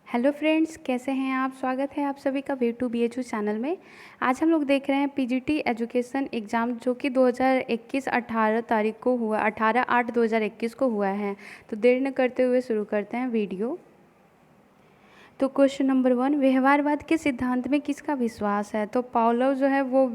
Hello friends, कैसे हैं आप। स्वागत है आप सभी का वे टू BHU चैनल में। आज हम लोग देख रहे हैं PGT एजुकेशन एग्ज़ाम जो कि 2021 18 तारीख को हुआ, 18/8/2021 को हुआ है। तो देर न करते हुए शुरू करते हैं वीडियो। तो क्वेश्चन नंबर 1, व्यवहारवाद के सिद्धांत में किसका विश्वास है। तो पावलोव जो है वो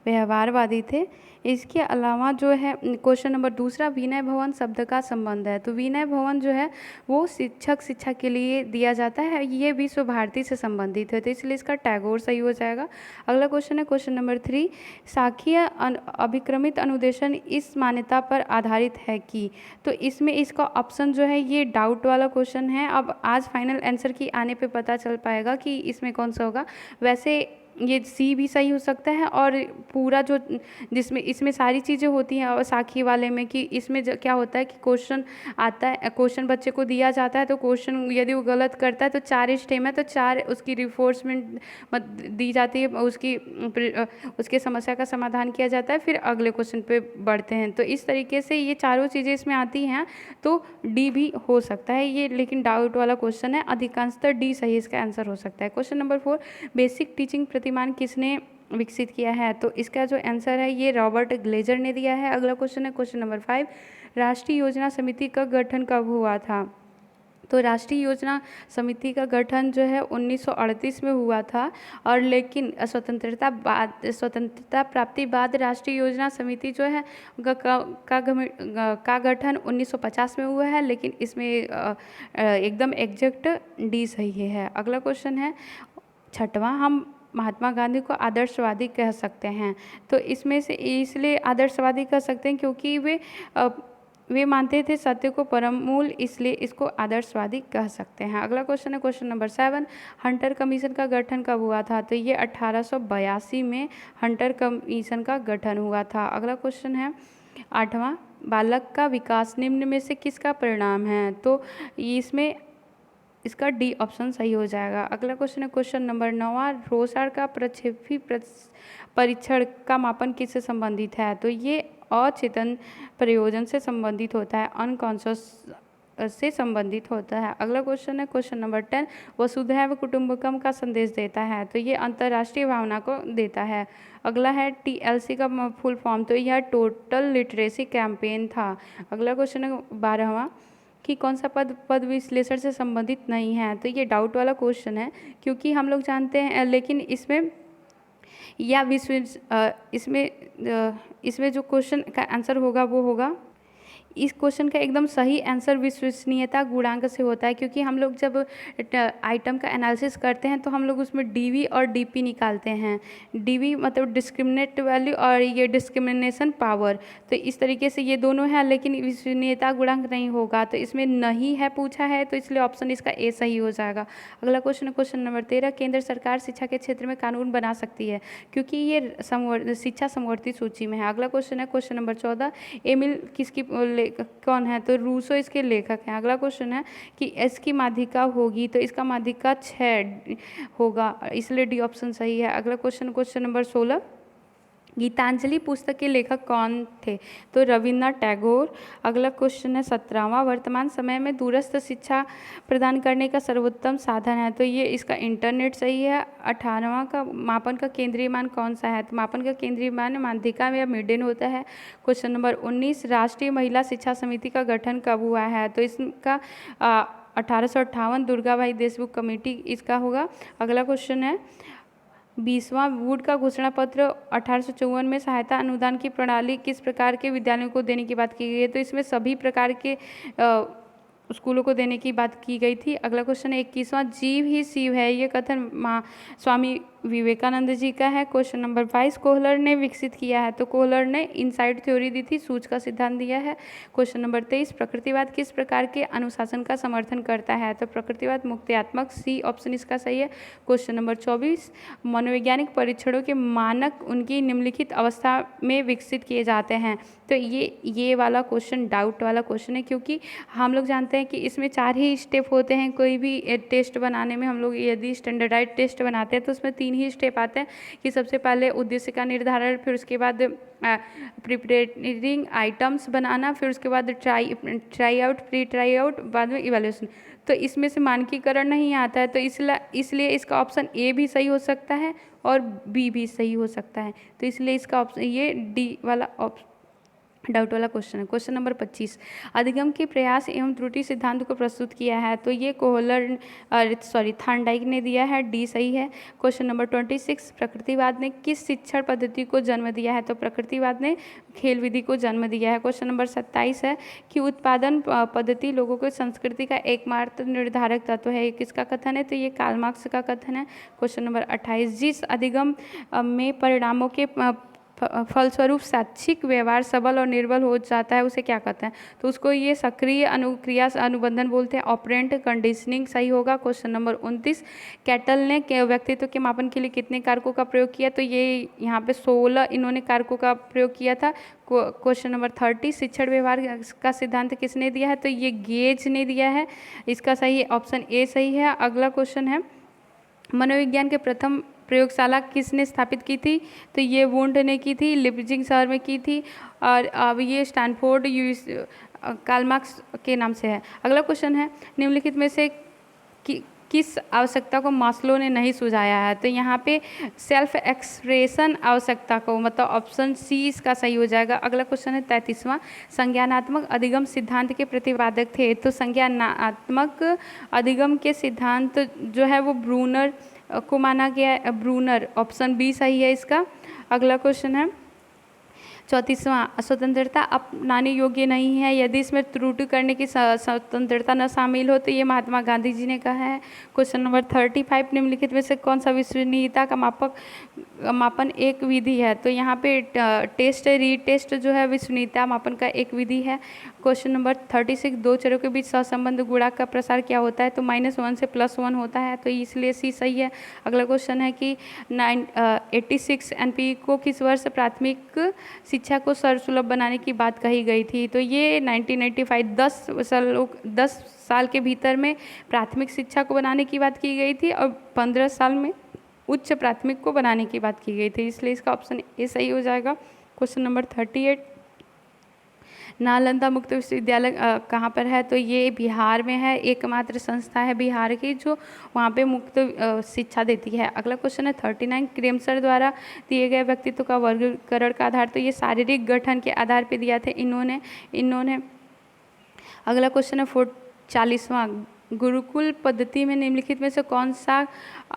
व्यवहारवादी थे। इसके अलावा जो है क्वेश्चन नंबर दूसरा, विनय भवन शब्द का संबंध है। तो विनय भवन जो है वो शिक्षा के लिए दिया जाता है, ये विश्व भारती से संबंधित है, तो इसलिए इसका टैगोर सही हो जाएगा। अगला क्वेश्चन है क्वेश्चन नंबर 3, साखीय अभिक्रमित अनुदेशन इस मान्यता पर आधारित है कि। तो इसमें इसका ऑप्शन जो है ये डाउट वाला क्वेश्चन है। अब आज फाइनल आंसर की आने पे पता चल पाएगा कि इसमें कौन सा होगा। वैसे ये सी भी सही हो सकता है, और पूरा जो जिसमें इसमें सारी चीज़ें होती हैं और साखी वाले में कि इसमें क्या होता है कि क्वेश्चन आता है, क्वेश्चन बच्चे को दिया जाता है, तो क्वेश्चन यदि वो गलत करता है तो 4 स्टेम है, तो 4 उसकी रिफोर्समेंट दी जाती है, उसके समस्या का समाधान किया जाता है, फिर अगले क्वेश्चन पे बढ़ते हैं। तो इस तरीके से ये चारों चीज़ें इसमें आती हैं, तो डी भी हो सकता है ये, लेकिन डाउट वाला क्वेश्चन है, अधिकांशतः डी सही इसका आंसर हो सकता है। क्वेश्चन नंबर 4, बेसिक टीचिंग प्रतिमान किसने विकसित किया है। तो इसका जो आंसर है ये रॉबर्ट ग्लेजर ने दिया है। अगला क्वेश्चन है क्वेश्चन नंबर 5, राष्ट्रीय योजना समिति का गठन कब हुआ था। तो राष्ट्रीय योजना समिति का गठन जो है 1938 में हुआ था, और लेकिन स्वतंत्रता प्राप्ति बाद राष्ट्रीय योजना समिति जो है का गठन 1950 में हुआ है, लेकिन इसमें एकदम एग्जैक्ट डी सही है। अगला क्वेश्चन है 6वां, हम महात्मा गांधी को आदर्शवादी कह सकते हैं। तो इसमें से इसलिए आदर्शवादी कह सकते हैं क्योंकि वे मानते थे सत्य को परम मूल, इसलिए इसको आदर्शवादी कह सकते हैं। अगला क्वेश्चन है क्वेश्चन नंबर 7, हंटर कमीशन का गठन कब हुआ था। तो ये 1882 में हंटर कमीशन का गठन हुआ था। अगला क्वेश्चन है 8वां, बालक का विकास निम्न में से किसका परिणाम है। तो इसमें इसका डी ऑप्शन सही हो जाएगा। अगला क्वेश्चन है क्वेश्चन नंबर 9, रोसार का प्रक्षेपी परीक्षण का मापन किससे संबंधित है। तो ये अचेतन प्रयोजन से संबंधित होता है, अनकॉन्शियस से संबंधित होता है। अगला क्वेश्चन है क्वेश्चन नंबर 10, वसुधैव कुटुंबकम का संदेश देता है। तो ये अंतर्राष्ट्रीय भावना को देता है। अगला है TLC का फुल फॉर्म, तो यह टोटल लिटरेसी कैंपेन था। अगला क्वेश्चन है 12वां, कि कौन सा पद विश्लेषण से संबंधित नहीं है। तो ये डाउट वाला क्वेश्चन है, क्योंकि हम लोग जानते हैं, लेकिन इसमें या इसमें जो क्वेश्चन का आंसर होगा वो होगा, इस क्वेश्चन का एकदम सही आंसर विश्वसनीयता गुणांक से होता है, क्योंकि हम लोग जब आइटम का एनालिसिस करते हैं तो हम लोग उसमें DV और DP निकालते हैं। DV मतलब डिस्क्रिमिनेट वैल्यू, और ये डिस्क्रिमिनेशन पावर। तो इस तरीके से ये दोनों हैं, लेकिन विश्वसनीयता गुणांक नहीं होगा, तो इसमें नहीं है पूछा है, तो इसलिए ऑप्शन इसका ए सही हो जाएगा। अगला क्वेश्चन है क्वेश्चन नंबर 13, केंद्र सरकार शिक्षा के क्षेत्र में कानून बना सकती है, क्योंकि ये शिक्षा समवर्ती सूची में है। अगला क्वेश्चन है क्वेश्चन नंबर 14, एमिल किसकी कौन है। तो रूसो इसके लेखक हैं। अगला क्वेश्चन है कि इसकी माध्यिका होगी, तो इसका माध्यिका 6 होगा, इसलिए डी ऑप्शन सही है। अगला क्वेश्चन नंबर 16, गीतांजलि पुस्तक के लेखक कौन थे। तो रविन्द्रनाथ टैगोर। अगला क्वेश्चन है 17वां, वर्तमान समय में दूरस्थ शिक्षा प्रदान करने का सर्वोत्तम साधन है। तो ये इसका इंटरनेट सही है। 18वां का, मापन का केंद्रीय मान कौन सा है। तो मापन का केंद्रीय मान माध्यिका या मिडेन होता है। क्वेश्चन नंबर 19, राष्ट्रीय महिला शिक्षा समिति का गठन कब हुआ है। तो इसका 1858 दुर्गाबाई देशमुख कमेटी इसका होगा। अगला क्वेश्चन है 20वां, वुड का घोषणा पत्र 1854 में सहायता अनुदान की प्रणाली किस प्रकार के विद्यालयों को देने की बात की गई है। तो इसमें सभी प्रकार के स्कूलों को देने की बात की गई थी। अगला क्वेश्चन है 21वां, जीव ही शिव है, ये कथन स्वामी विवेकानंद जी का है। क्वेश्चन नंबर 22, कोहलर ने विकसित किया है। तो कोहलर ने इनसाइड थ्योरी दी थी, सूच का सिद्धांत दिया है। क्वेश्चन नंबर 23, प्रकृतिवाद किस प्रकार के अनुशासन का समर्थन करता है। तो प्रकृतिवाद मुक्तियात्मक, सी ऑप्शन इसका सही है। क्वेश्चन नंबर 24, मनोवैज्ञानिक परीक्षणों के मानक उनकी निम्नलिखित अवस्था में विकसित किए जाते हैं। तो ये वाला क्वेश्चन डाउट वाला क्वेश्चन है, क्योंकि हम लोग जानते हैं कि इसमें 4 ही स्टेप होते हैं। कोई भी टेस्ट बनाने में हम लोग यदि स्टैंडर्डाइज टेस्ट बनाते हैं तो उसमें 3 ही स्टेप आते हैं, कि सबसे पहले उद्देश्य का निर्धारण, फिर उसके बाद प्रिपरेटिंग आइटम्स बनाना, फिर उसके बाद try out, pre try out, बाद में इवैल्यूएशन। तो इसमें से मानकीकरण नहीं आता है, तो इसलिए इसका ऑप्शन ए भी सही हो सकता है और बी भी सही हो सकता है। तो इसलिए इसका ऑप्शन ये डी वाला ऑप्शन डाउट वाला क्वेश्चन है। क्वेश्चन नंबर 25, अधिगम के प्रयास एवं त्रुटि सिद्धांत को प्रस्तुत किया है, तो ये थॉर्नडाइक ने दिया है, डी सही है। क्वेश्चन नंबर 26, प्रकृतिवाद ने किस शिक्षण पद्धति को जन्म दिया है, तो प्रकृतिवाद ने खेल विधि को जन्म दिया है। क्वेश्चन नंबर 27 है कि उत्पादन पद्धति लोगों की संस्कृति का एकमात्र निर्धारक तत्व है, ये किसका कथन है, तो ये कार्ल मार्क्स का कथन है। क्वेश्चन नंबर 28, जिस अधिगम में परिणामों के फलस्वरूप शैक्षिक व्यवहार सबल और निर्बल हो जाता है उसे क्या कहते हैं, तो उसको ये सक्रिय अनुक्रिया अनुबंधन बोलते हैं, ऑपरेंट कंडीशनिंग सही होगा। क्वेश्चन नंबर 29, कैटल ने व्यक्तित्व के मापन के लिए कितने कारकों का प्रयोग किया, तो ये यहाँ पे 16 इन्होंने कारकों का प्रयोग किया था। क्वेश्चन नंबर 30, शिक्षण व्यवहार का सिद्धांत किसने दिया है, तो ये गेज ने दिया है, इसका सही ऑप्शन ए सही है। अगला क्वेश्चन है, मनोविज्ञान के प्रथम प्रयोगशाला किसने स्थापित की थी, तो ये वुंड ने की थी, लिपजिंग शहर में की थी, और अब ये स्टैनफोर्ड कार्ल मार्क्स के नाम से है। अगला क्वेश्चन है, निम्नलिखित में से किस आवश्यकता को मास्लो ने नहीं सुझाया है, तो यहाँ पे सेल्फ एक्सप्रेशन आवश्यकता को, मतलब ऑप्शन सी इसका सही हो जाएगा। अगला क्वेश्चन है 33वां, संज्ञानात्मक अधिगम सिद्धांत के प्रतिपादक थे, तो संज्ञानात्मक अधिगम के सिद्धांत जो है वो ब्रूनर को माना गया है, ब्रूनर, ऑप्शन बी सही है इसका। अगला क्वेश्चन है 34वां, स्वतंत्रता अपनाने योग्य नहीं है, यदि इसमें त्रुटि करने की स्वतंत्रता न शामिल हो, तो ये महात्मा गांधी जी ने कहा है। क्वेश्चन नंबर 35, निम्नलिखित में से कौन सा विश्वसनीयता का मापन एक विधि है, तो यहाँ पे टेस्ट रीटेस्ट जो है विश्वसनीयता मापन का एक विधि है। क्वेश्चन नंबर 36, दो चरों के बीच सहसंबंध गुणा का प्रसार क्या होता है, तो -1 से +1 होता है, तो इसलिए सी सही है। अगला क्वेश्चन है कि 86 एनपी को किस वर्ष प्राथमिक शिक्षा को सर्वसुलभ बनाने की बात कही गई थी, तो ये 1995 10 साल के भीतर में प्राथमिक शिक्षा को बनाने की बात की गई थी और 15 साल में उच्च प्राथमिक को बनाने की बात की गई थी, इसलिए इसका ऑप्शन ए सही हो जाएगा। क्वेश्चन नंबर 38, नालंदा मुक्त विश्वविद्यालय कहाँ पर है, तो ये बिहार में है, एकमात्र संस्था है बिहार की जो वहाँ पे मुक्त शिक्षा देती है। अगला क्वेश्चन है 39, क्रेमसर द्वारा दिए गए व्यक्तित्व का वर्गीकरण का आधार, तो ये शारीरिक गठन के आधार पे दिया था इन्होंने। अगला क्वेश्चन है 40वां, गुरुकुल पद्धति में निम्नलिखित में से कौन सा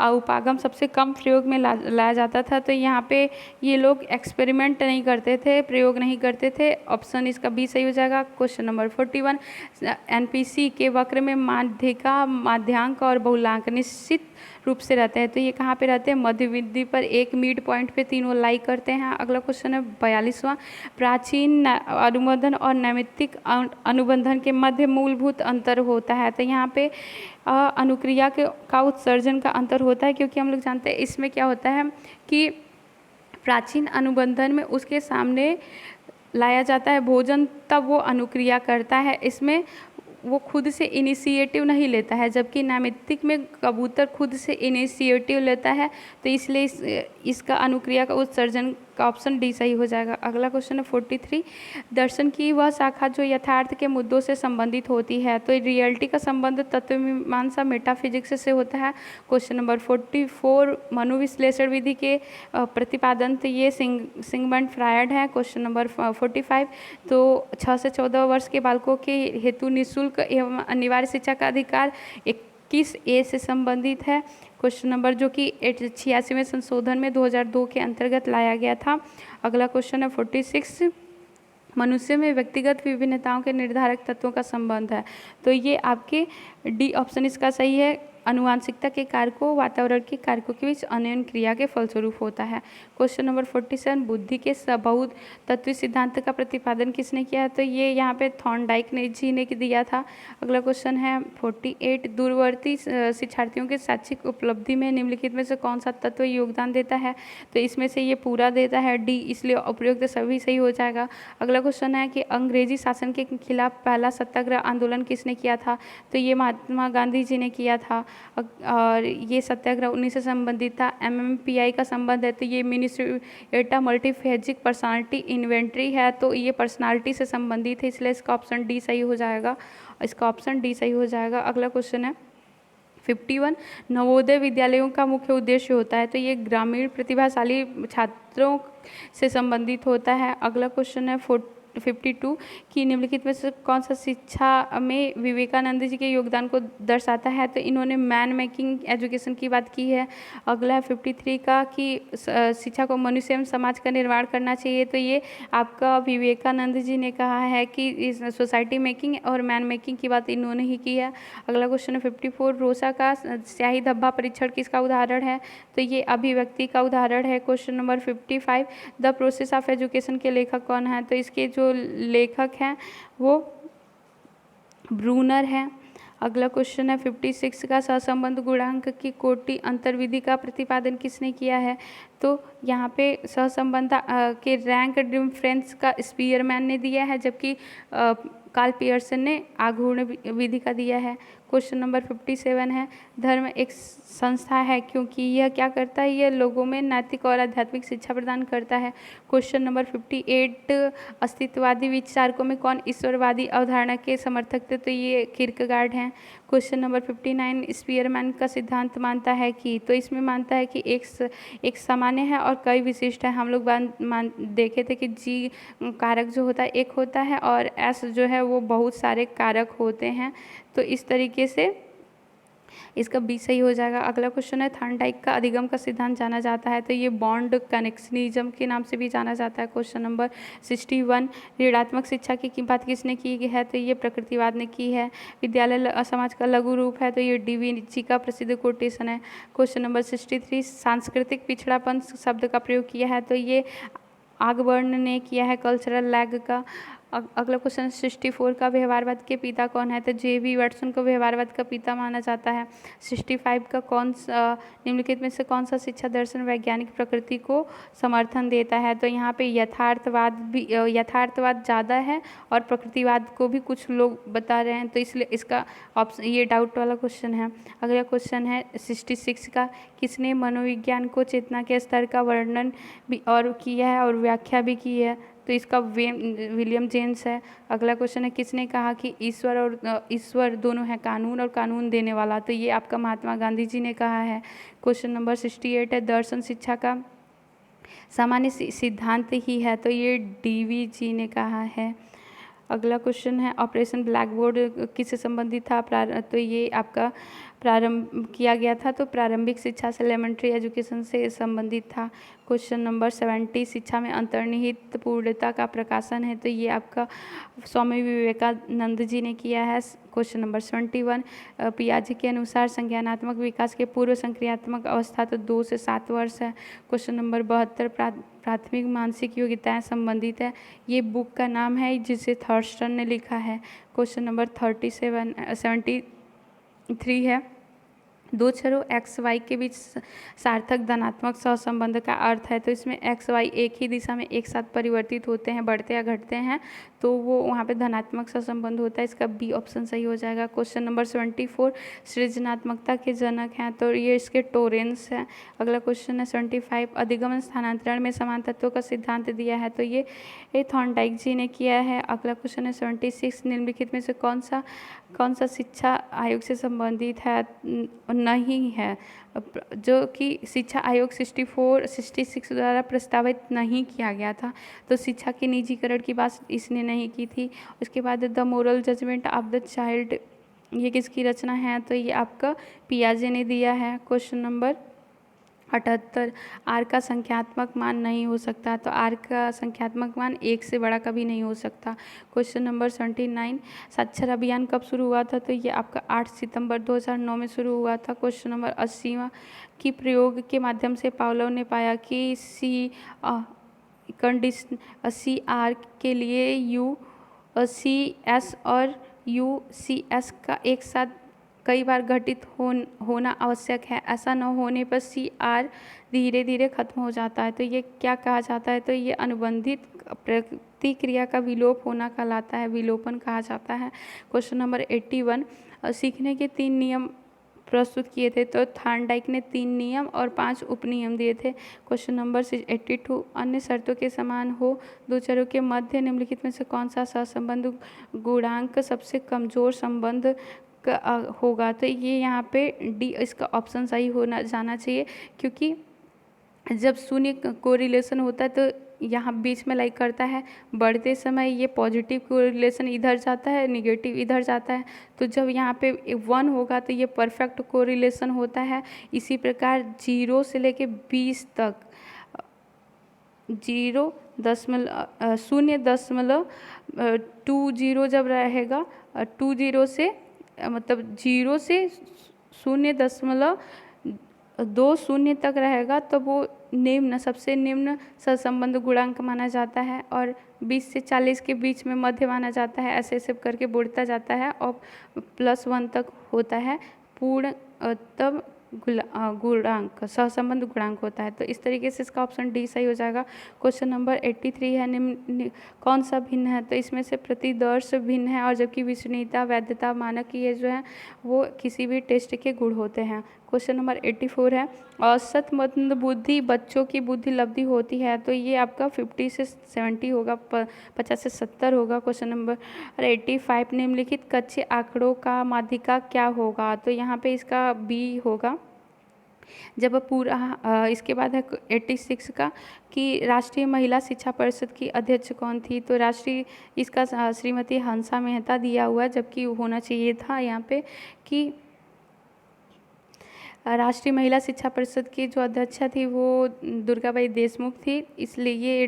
उपागम सबसे कम प्रयोग में लाया जाता था, तो यहाँ पे ये लोग एक्सपेरिमेंट नहीं करते थे, प्रयोग नहीं करते थे, ऑप्शन इसका बी सही हो जाएगा। क्वेश्चन नंबर 41, एनपीसी के वक्र में माध्यिका, माध्यांक और बहुलांक निश्चित रूप से रहते हैं, तो ये कहाँ पे रहते हैं, मध्य बिंदु पर एक मिड पॉइंट पे तीनों लाई करते हैं। अगला क्वेश्चन है 42वां, प्राचीन अनुबंधन और नैमित्तिक अनुबंधन के मध्य मूलभूत अंतर होता है, तो यहाँ पे अनुक्रिया का उत्सर्जन का अंतर होता है, क्योंकि हम लोग जानते हैं इसमें क्या होता है कि प्राचीन अनुबंधन में उसके सामने लाया जाता है भोजन, तब वो अनुक्रिया करता है, इसमें वो खुद से इनिशिएटिव नहीं लेता है, जबकि नैमित्तिक में कबूतर खुद से इनिशिएटिव लेता है, तो इसलिए इसका अनुक्रिया का उत्सर्जन का ऑप्शन डी सही हो जाएगा। अगला क्वेश्चन है 43, दर्शन की वह शाखा जो यथार्थ के मुद्दों से संबंधित होती है, तो रियलिटी का संबंध तत्वमीमांसा मेटाफिजिक्स से होता है। क्वेश्चन नंबर 44, मनोविश्लेषण विधि के प्रतिपादन, तो ये सिगमंड फ्रायड है। क्वेश्चन नंबर 45, तो 6 से 14 वर्ष के बालकों के हेतु निःशुल्क एवं अनिवार्य शिक्षा का अधिकार 21 ए से संबंधित है। क्वेश्चन नंबर जो कि 86वें संशोधन में 2002 के अंतर्गत लाया गया था। अगला क्वेश्चन है 46, मनुष्य में व्यक्तिगत विभिन्नताओं के निर्धारक तत्वों का संबंध है, तो ये आपके डी ऑप्शन इसका सही है, अनुवांशिकता के कारकों वातावरण के कारकों के बीच अन्योन्य क्रिया के फलस्वरूप होता है। क्वेश्चन नंबर 47, बुद्धि के बहु तत्व सिद्धांत का प्रतिपादन किसने किया है, तो ये यहाँ पे थॉर्नडाइक जी ने दिया था। अगला क्वेश्चन है 48, दूरवर्ती शिक्षार्थियों के शैक्षिक उपलब्धि में निम्नलिखित में से कौन सा तत्व योगदान देता है, तो इसमें से ये पूरा देता है, डी, इसलिए उपयुक्त सभी सही हो जाएगा। अगला क्वेश्चन है कि अंग्रेजी शासन के खिलाफ पहला सत्याग्रह आंदोलन किसने किया था, तो ये महात्मा गांधी जी ने किया था। और ये सत्याग्रह 19 से संबंधित था। MMPI का संबंध है तो ये मिनिस्ट्री एटा मल्टीफेजिक पर्सनालिटी इन्वेंट्री है, तो ये पर्सनालिटी से संबंधित है, इसलिए इसका ऑप्शन डी सही हो जाएगा। इसका ऑप्शन डी सही हो जाएगा। अगला क्वेश्चन है 51, नवोदय विद्यालयों का मुख्य उद्देश्य होता है, तो ये ग्रामीण प्रतिभाशाली छात्रों से संबंधित होता है। अगला क्वेश्चन है 52 कि निम्नलिखित में से कौन सा शिक्षा में विवेकानंद जी के योगदान को दर्शाता है, तो इन्होंने मैन मेकिंग एजुकेशन की बात की है। अगला है 53 का कि शिक्षा को मनुष्य एवं समाज का निर्माण करना चाहिए, तो ये आपका विवेकानंद जी ने कहा है कि इस सोसाइटी मेकिंग और मैन मेकिंग की बात इन्होंने ही की है। अगला क्वेश्चन है 54, रोसा का स्याही धब्बा परीक्षण किसका उदाहरण है, तो ये अभिव्यक्ति का उदाहरण है। Question number 55, the process of education के लेखक कौन है, तो इसके जो लेखक हैं वो ब्रूनर है। अगला क्वेश्चन है 56 का सहसंबंध गुणांक की कोटि अंतर्विधि का प्रतिपादन किसने किया है, तो यहाँ पे सहसंबंध के रैंक डिफरेंस का स्पीयरमैन ने दिया है, जबकि कार्ल पियर्सन ने आघूर्ण विधि का दिया है। क्वेश्चन नंबर 57 है, धर्म एक संस्था है क्योंकि यह क्या करता है, यह लोगों में नैतिक और आध्यात्मिक शिक्षा प्रदान करता है। क्वेश्चन नंबर 58, अस्तित्ववादी विचारकों में कौन ईश्वरवादी अवधारणा के समर्थक थे, तो ये किर्केगार्ड हैं। क्वेश्चन नंबर 59, स्पीयरमैन का सिद्धांत मानता है कि, तो इसमें मानता है कि एक सामान्य है और कई विशिष्ट है। हम लोग देखे थे कि जी कारक जो होता है एक होता है और एस जो है वो बहुत सारे कारक होते हैं, तो इस तरीके से इसका बी सही हो जाएगा। अगला क्वेश्चन है थॉर्नडाइक का अधिगम का सिद्धांत जाना जाता है, तो ये बॉन्ड कनेक्शनिज्म के नाम से भी जाना जाता है। क्वेश्चन नंबर 61, ऋणात्मक शिक्षा की बात किसने की है, तो ये प्रकृतिवाद ने की है। विद्यालय समाज का लघु रूप है, तो ये DVG का प्रसिद्ध कोटेशन है। क्वेश्चन नंबर 63, सांस्कृतिक पिछड़ापन शब्द का प्रयोग किया है, तो ये आगबर्न ने किया है कल्चरल लैग का। अगला क्वेश्चन 64 का व्यवहारवाद के पिता कौन है, तो JB वाटसन को व्यवहारवाद का पिता माना जाता है। 65 का निम्नलिखित में से कौन सा शिक्षा दर्शन वैज्ञानिक प्रकृति को समर्थन देता है, तो यहाँ पे यथार्थवाद ज़्यादा है और प्रकृतिवाद को भी कुछ लोग बता रहे हैं, तो इसलिए इसका ऑप्शन ये डाउट वाला क्वेश्चन है। अगला क्वेश्चन है 66 का, किसने मनोविज्ञान को चेतना के स्तर का वर्णन भी और किया है और व्याख्या भी की है, तो इसका विलियम जेम्स है। अगला क्वेश्चन है, किसने कहा कि ईश्वर दोनों है, कानून और कानून देने वाला, तो ये आपका महात्मा गांधी जी ने कहा है। क्वेश्चन नंबर 68 है, दर्शन शिक्षा का सामान्य सिद्धांत ही है, तो ये DVG ने कहा है। अगला क्वेश्चन है ऑपरेशन ब्लैक बोर्ड किससे संबंधित था, तो ये आपका प्रारंभ किया गया था, तो प्रारंभिक शिक्षा से एलिमेंट्री एजुकेशन से संबंधित था। क्वेश्चन नंबर 70, शिक्षा में अंतर्निहित पूर्णता का प्रकाशन है, तो ये आपका स्वामी विवेकानंद जी ने किया है। क्वेश्चन नंबर 71, पियाजे के अनुसार संज्ञानात्मक विकास के पूर्व संक्रियात्मक अवस्था तो 2 से 7 वर्ष है। क्वेश्चन नंबर 72, प्राथमिक मानसिक योग्यताएं संबंधित है, ये बुक का नाम है जिसे थर्स्टन ने लिखा है। क्वेश्चन नंबर 73 है, दो छरों XY के बीच सार्थक धनात्मक सहसंबंध का अर्थ है, तो इसमें XY एक ही दिशा में एक साथ परिवर्तित होते हैं, बढ़ते या घटते हैं, तो वो वहाँ पे धनात्मक सहसंबंध होता है, इसका बी ऑप्शन सही हो जाएगा। क्वेश्चन नंबर 74, सृजनात्मकता के जनक हैं, तो ये इसके टोरेंस है। अगला क्वेश्चन है 75, अधिगमन स्थानांतरण में समान तत्वों का सिद्धांत दिया है, तो ये थॉर्नडाइक जी ने किया है। अगला क्वेश्चन है 76, निम्नलिखित में से कौन सा शिक्षा आयोग से संबंधित है, नहीं है, जो कि शिक्षा आयोग 66 द्वारा प्रस्तावित नहीं किया गया था, तो शिक्षा के निजीकरण की बात इसने नहीं की थी। उसके बाद the moral judgement of the child, ये किसकी रचना है, तो ये आपका पियाजे ने दिया है। क्वेश्चन नंबर 78, आर का संख्यात्मक मान नहीं हो सकता, तो आर का संख्यात्मक मान 1 से बड़ा कभी नहीं हो सकता। क्वेश्चन नंबर 79, साक्षर अभियान कब शुरू हुआ था, तो ये आपका 8 सितंबर 2009 में शुरू हुआ था। क्वेश्चन नंबर 80वां, की प्रयोग के माध्यम से पावलोव ने पाया कि CR के लिए UCS और UCS का एक साथ कई बार घटित होना आवश्यक है, ऐसा न होने पर CR धीरे धीरे खत्म हो जाता है, तो ये क्या कहा जाता है, तो ये अनुबंधित प्रतिक्रिया का विलोप होना कहलाता है, विलोपन कहा जाता है। क्वेश्चन नंबर 81, सीखने के 3 नियम प्रस्तुत किए थे। तो थार्नडाइक ने 3 नियम और 5 उपनियम दिए थे। क्वेश्चन नंबर 82, अन्य शर्तों के समान हो दो चरों के मध्य निम्नलिखित में से कौन सा सहसंबंध गुणांक सबसे कमजोर संबंध होगा। तो ये यहाँ पे डी इसका ऑप्शन सही होना जाना चाहिए, क्योंकि जब शून्य कोरिलेशन होता है तो यहाँ बीच में लाइक करता है, बढ़ते समय ये पॉजिटिव कोरिलेशन इधर जाता है, निगेटिव इधर जाता है। तो जब यहाँ पे 1 होगा तो ये परफेक्ट कोरिलेशन होता है। इसी प्रकार 0 से लेके 20 तक 0.20 जब रहेगा 20 से मतलब 0 से 0.20 तक रहेगा तो वो निम्न सबसे निम्न सहसंबंध गुणांक माना जाता है, और 20 से 40 के बीच में मध्य माना जाता है। ऐसे ऐसे करके बढ़ता जाता है और +1 तक होता है पूर्ण तब गुणांक सहसंबंध गुणांक होता है। तो इस तरीके से इसका ऑप्शन डी सही हो जाएगा। क्वेश्चन नंबर 83 है, निम्न कौन सा भिन्न है। तो इसमें से प्रतिदर्श भिन्न है, और जबकि विश्वसनीयता, वैधता, मानक ये जो है वो किसी भी टेस्ट के गुण होते हैं। क्वेश्चन नंबर 84 है, औसत मंद बुद्धि बच्चों की बुद्धि लब्धि होती है। तो ये आपका 50 से 70 होगा, 50 से 70 होगा। क्वेश्चन नंबर 85, निम्नलिखित कच्चे आंकड़ों का माध्यिका क्या होगा। तो यहाँ पे इसका बी होगा। जब पूरा इसके बाद है 86 का कि राष्ट्रीय महिला शिक्षा परिषद की अध्यक्ष कौन थी। तो राष्ट्रीय इसका श्रीमती हंसा मेहता दिया हुआ है, जबकि होना चाहिए था यहाँ पे कि राष्ट्रीय महिला शिक्षा परिषद की जो अध्यक्षा थी वो दुर्गाबाई देशमुख थी, इसलिए ये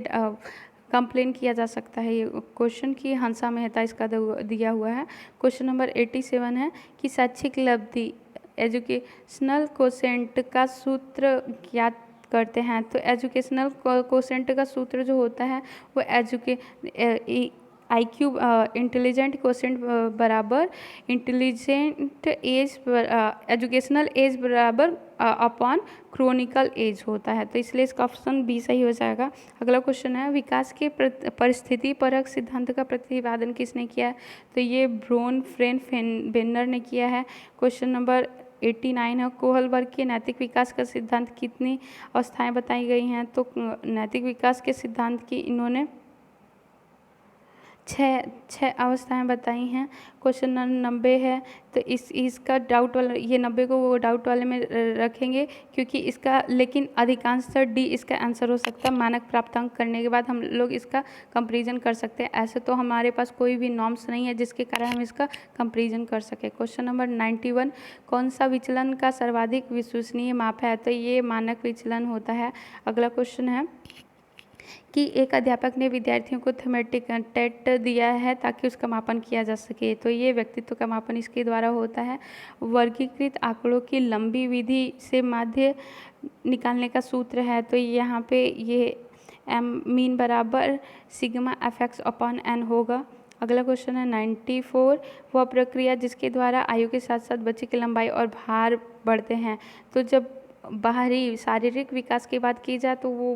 कंप्लेन किया जा सकता है ये क्वेश्चन की हंसा मेहता इसका दिया हुआ है। क्वेश्चन नंबर 87 है कि शैक्षिक लब्धि एजुकेशनल कोसेंट का सूत्र ज्ञात करते हैं। तो एजुकेशनल कोसेंट का सूत्र जो होता है वो IQ इंटेलिजेंट कोसेंट बराबर इंटेलिजेंट एज एजुकेशनल एज बराबर अपॉन क्रोनिकल एज होता है। तो इसलिए इसका ऑप्शन बी सही हो जाएगा। अगला क्वेश्चन है, विकास के परिस्थिति परक सिद्धांत का प्रतिपादन किसने किया है। तो ये ब्रोन बेनर ने किया है। क्वेश्चन नंबर 89 है, कोहल वर्ग के नैतिक विकास का सिद्धांत कितनी अवस्थाएं बताई गई हैं। तो नैतिक विकास के सिद्धांत की इन्होंने छः अवस्थाएं बताई हैं। क्वेश्चन नंबर 90 है, तो इसका डाउट वाला, ये 90 को वो डाउट वाले में रखेंगे, क्योंकि इसका लेकिन अधिकांशतः डी इसका आंसर हो सकता है। मानक प्राप्तांक करने के बाद हम लोग इसका कंपैरिजन कर सकते हैं। ऐसे तो हमारे पास कोई भी नॉर्म्स नहीं है जिसके कारण हम इसका कंपैरिजन कर सकें। क्वेश्चन नंबर 91, कौन सा विचलन का सर्वाधिक विश्वसनीय माप है। तो ये मानक विचलन होता है। अगला क्वेश्चन है कि एक अध्यापक ने विद्यार्थियों को थीमेटिक टेट दिया है ताकि उसका मापन किया जा सके। तो ये व्यक्तित्व का मापन इसके द्वारा होता है। वर्गीकृत आंकड़ों की लंबी विधि से माध्य निकालने का सूत्र है। तो यहाँ पे ये एम मीन बराबर सिग्मा FX अपॉन N होगा। अगला क्वेश्चन है 94, वह प्रक्रिया जिसके द्वारा आयु के साथ साथ बच्चे की लंबाई और भार बढ़ते हैं। तो जब बाहरी शारीरिक विकास की बात की जाए तो वो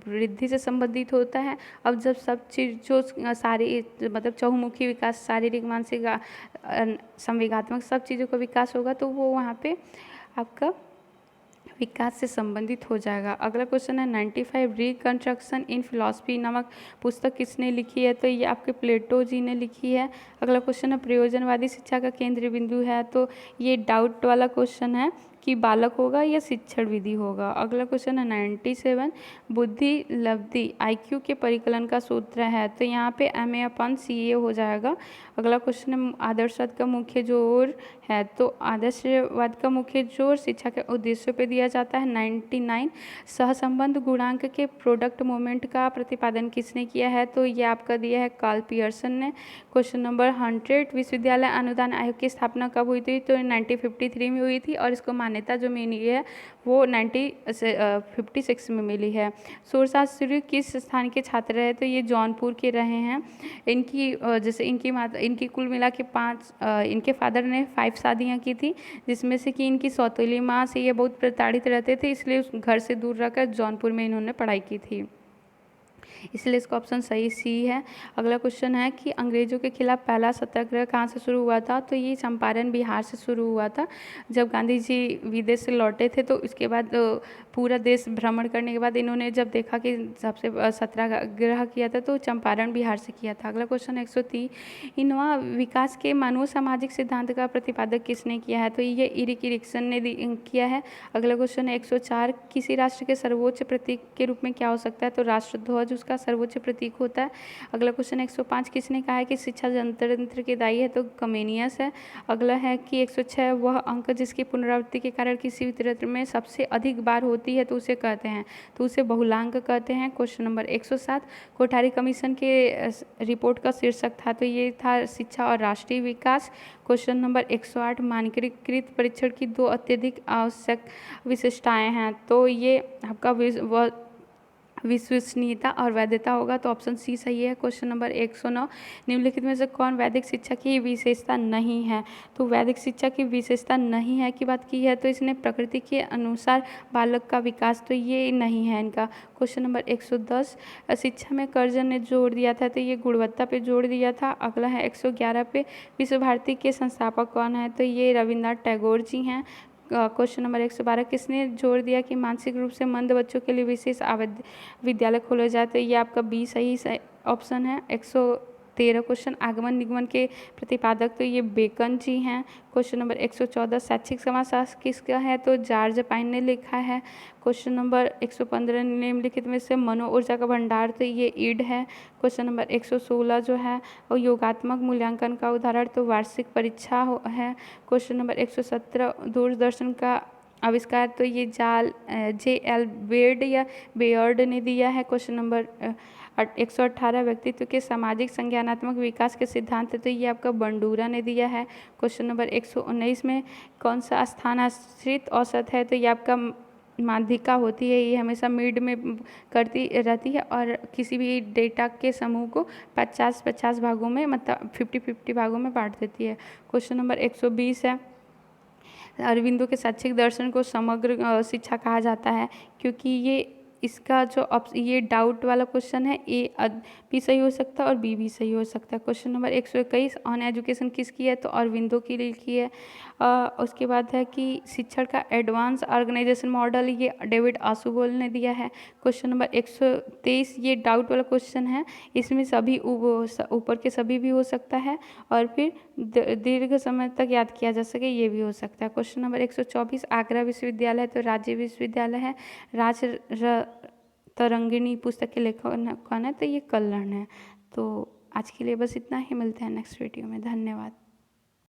वृद्धि से संबंधित होता है। अब जब सब चीज़ जो सारी मतलब चहुमुखी विकास, शारीरिक, मानसिक, संवेगात्मक सब चीज़ों का विकास होगा तो वो वहाँ पे आपका विकास से संबंधित हो जाएगा। अगला क्वेश्चन है 95, रिकंस्ट्रक्शन इन फिलॉसफी नामक पुस्तक किसने लिखी है। तो ये आपके प्लेटो जी ने लिखी है। अगला क्वेश्चन है, प्रयोजनवादी शिक्षा का केंद्रीय बिंदु है। तो ये डाउट वाला क्वेश्चन है कि बालक होगा या शिक्षण विधि होगा। अगला क्वेश्चन है 97, बुद्धि लब्धि IQ के परिकलन का सूत्र है। तो यहाँ पे MA/CA हो जाएगा। अगला क्वेश्चन है, आदर्शवाद का मुख्य जोर है। तो आदर्शवाद का मुख्य जोर शिक्षा के उद्देश्यों पे दिया जाता है। 99, सहसंबंध गुणांक के प्रोडक्ट मोमेंट का प्रतिपादन किसने किया है। तो ये आपका दिया है कार्ल पियर्सन ने। क्वेश्चन नंबर 100, विश्वविद्यालय अनुदान आयोग की स्थापना कब हुई थी। तो 1953 में हुई थी, और इसको मान्यता जो मिली है वो 1956 में मिली है। सूरशास्त्री किस स्थान के छात्र रहे। तो ये जौनपुर के रहे हैं। इनकी जैसे इनकी कुल मिला के 5 इनके फादर ने 5 शादियाँ की थी, जिसमें से कि इनकी सौतेली माँ से ये बहुत प्रताड़ित रहते थे, इसलिए उस घर से दूर रहकर जौनपुर में इन्होंने पढ़ाई की थी। इसलिए इसका ऑप्शन सही सी है। अगला क्वेश्चन है कि अंग्रेजों के खिलाफ पहला सत्याग्रह कहाँ से शुरू हुआ था? तो ये चंपारण बिहार से शुरू हुआ था। जब गांधी जी विदेश से लौटे थे तो इसके बाद पूरा देश भ्रमण करने के बाद इन्होंने जब देखा कि सबसे सत्याग्रह किया था तो चंपारण बिहार से किया था। अगला क्वेश्चन 103वां, विकास के मानव सामाजिक सिद्धांत का प्रतिपादक किसने किया है? तो ये इरिक इरिक्सन ने किया है। अगला क्वेश्चन है 104, किसी राष्ट्र के सर्वोच्च प्रतीक के रूप में क्या हो सकता है? तो राष्ट्रध्वज उसका सर्वोच्च प्रतीक होता है। अगला क्वेश्चन 105, किसने कहा है कि शिक्षा जनतंत्र की दाई है? तो कमेनियस है। अगला है कि 106, वह अंक जिसकी पुनरावृत्ति के कारण किसी भी तंत्र में सबसे अधिक बार होती है तो उसे कहते हैं? तो उसे बहुलांक कहते हैं। क्वेश्चन नंबर 107, कोठारी कमीशन के रिपोर्ट का शीर्षक था? तो ये था शिक्षा और राष्ट्रीय विकास। क्वेश्चन नंबर 108, मानकीकृत परीक्षण की 2 अत्यधिक आवश्यक विशेषताएं हैं? तो ये आपका विश्वसनीयता और वैधता होगा। तो ऑप्शन सी सही है। क्वेश्चन नंबर 109, निम्नलिखित में से कौन वैदिक शिक्षा की विशेषता नहीं है? तो वैदिक शिक्षा की विशेषता नहीं है की बात की है तो इसने प्रकृति के अनुसार बालक का विकास, तो ये नहीं है इनका। क्वेश्चन नंबर 110, शिक्षा में कर्जन ने जोड़ दिया था? तो ये गुणवत्ता पे जोड़ दिया था। अगला है 111 पे, विश्व भारती के संस्थापक कौन है? तो ये रविन्द्रनाथ टैगोर जी हैं। क्वेश्चन नंबर 112, किसने जोड़ दिया कि मानसिक रूप से मंद बच्चों के लिए विशेष विद्यालय खोले जाए? तो ये आपका बी सही ऑप्शन है। 113 क्वेश्चन, आगमन निगमन के प्रतिपादक? तो ये बेकन जी हैं। क्वेश्चन नंबर 114, शैक्षिक समाजशास्त्र किसका है? तो जॉर्ज पाइन ने लिखा है। क्वेश्चन नंबर 115, निम्नलिखित में से मनो ऊर्जा का भंडार? तो ये ईड है। क्वेश्चन नंबर 116 जो है वो योगात्मक मूल्यांकन का उदाहरण? तो वार्षिक परीक्षा है। क्वेश्चन नंबर 117, दूरदर्शन का आविष्कार? तो ये JL बेयर्ड ने दिया है। क्वेश्चन नंबर 118, व्यक्तित्व के सामाजिक संज्ञानात्मक विकास के सिद्धांत? तो ये आपका बंडूरा ने दिया है। क्वेश्चन नंबर 119 में कौन सा स्थानाश्रित औसत है? तो ये आपका माध्यिका होती है, ये हमेशा मिड में करती रहती है और किसी भी डेटा के समूह को 50-50 भागों में, मतलब 50-50 भागों में बांट देती है। क्वेश्चन नंबर 120 है, अरविंदो के शैक्षिक दर्शन को समग्र शिक्षा कहा जाता है? क्योंकि ये इसका जो ये डाउट वाला क्वेश्चन है, ए भी सही हो सकता है और बी भी सही हो सकता है। क्वेश्चन नंबर 121, ऑन एजुकेशन किसकी है? तो अरविंदो की लिखी है। उसके बाद है कि शिक्षण का एडवांस ऑर्गेनाइजेशन मॉडल? ये डेविड आशुबोल ने दिया है। क्वेश्चन नंबर 123, ये डाउट वाला क्वेश्चन है, इसमें सभी ऊपर के सभी भी हो सकता है और फिर दीर्घ समय तक याद किया जा सके, ये भी हो सकता है। क्वेश्चन नंबर 124, आगरा विश्वविद्यालय तो राज्य विश्वविद्यालय है? तरंगिणी पुस्तक के लेखक कौन है? तो ये कल्हण है। तो आज के लिए बस इतना ही, मिलते हैं नेक्स्ट वीडियो में। धन्यवाद।